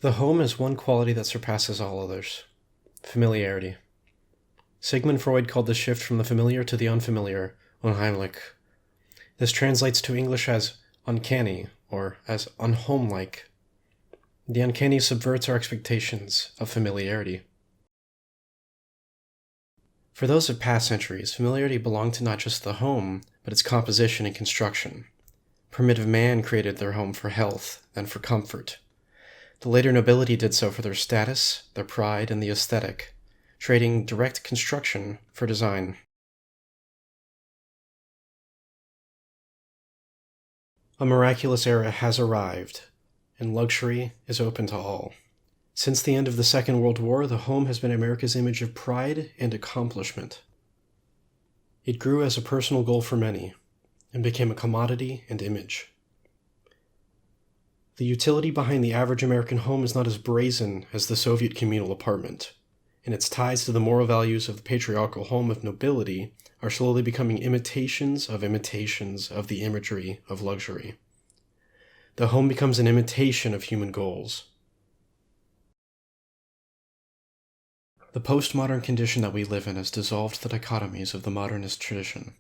The home is one quality that surpasses all others: familiarity. Sigmund Freud called the shift from the familiar to the unfamiliar unheimlich. This translates to English as uncanny or as unhomelike. The uncanny subverts our expectations of familiarity. For those of past centuries, familiarity belonged to not just the home, but its composition and construction. Primitive man created their home for health and for comfort. The later nobility did so for their status, their pride, and the aesthetic, trading direct construction for design. A miraculous era has arrived, and luxury is open to all. Since the end of the Second World War, the home has been America's image of pride and accomplishment. It grew as a personal goal for many, and became a commodity and image. The utility behind the average American home is not as brazen as the Soviet communal apartment, and its ties to the moral values of the patriarchal home of nobility are slowly becoming imitations of the imagery of luxury. The home becomes an imitation of human goals. The postmodern condition that we live in has dissolved the dichotomies of the modernist tradition,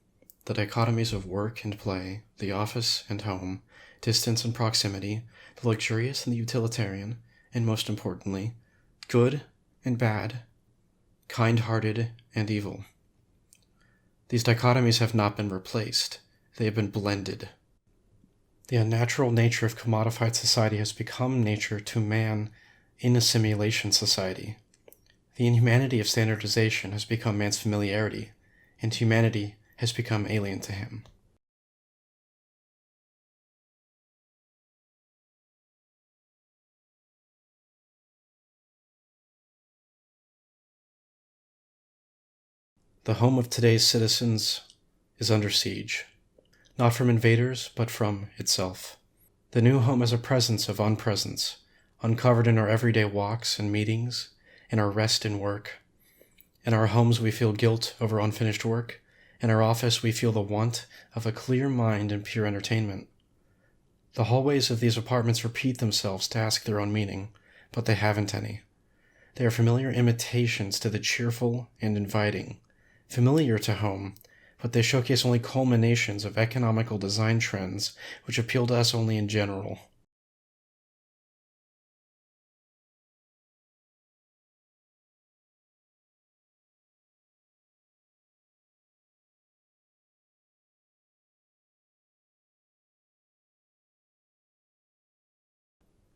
the dichotomies of work and play, the office and home, distance and proximity, the luxurious and the utilitarian, and most importantly, good and bad, kind-hearted and evil. These dichotomies have not been replaced, they have been blended. The unnatural nature of commodified society has become nature to man in a simulation society. The inhumanity of standardization has become man's familiarity, and humanity has become alien to him. The home of today's citizens is under siege, not from invaders, but from itself. The new home is a presence of unpresence, uncovered in our everyday walks and meetings, in our rest and work. In our homes we feel guilt over unfinished work. In our office we feel the want of a clear mind and pure entertainment. The hallways of these apartments repeat themselves to ask their own meaning, but they haven't any. They are familiar imitations to the cheerful and inviting, familiar to home, but they showcase only culminations of economical design trends which appeal to us only in general.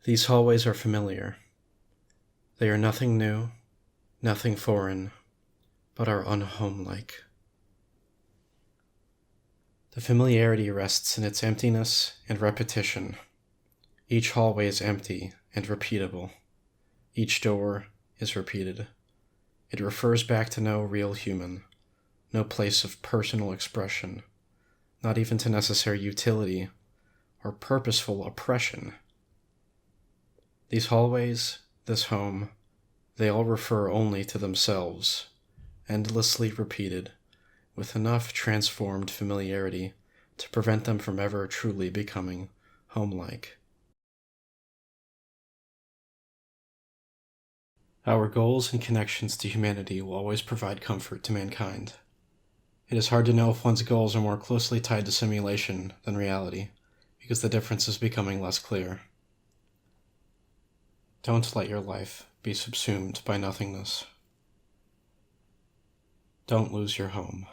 These hallways are familiar. They are nothing new, nothing foreign, but are unhomelike. The familiarity rests in its emptiness and repetition. Each hallway is empty and repeatable. Each door is repeated. It refers back to no real human, no place of personal expression, not even to necessary utility or purposeful oppression. These hallways, this home, they all refer only to themselves, endlessly repeated, with enough transformed familiarity to prevent them from ever truly becoming homelike. Our goals and connections to humanity will always provide comfort to mankind. It is hard to know if one's goals are more closely tied to simulation than reality, because the difference is becoming less clear. Don't let your life be subsumed by nothingness. Don't lose your home.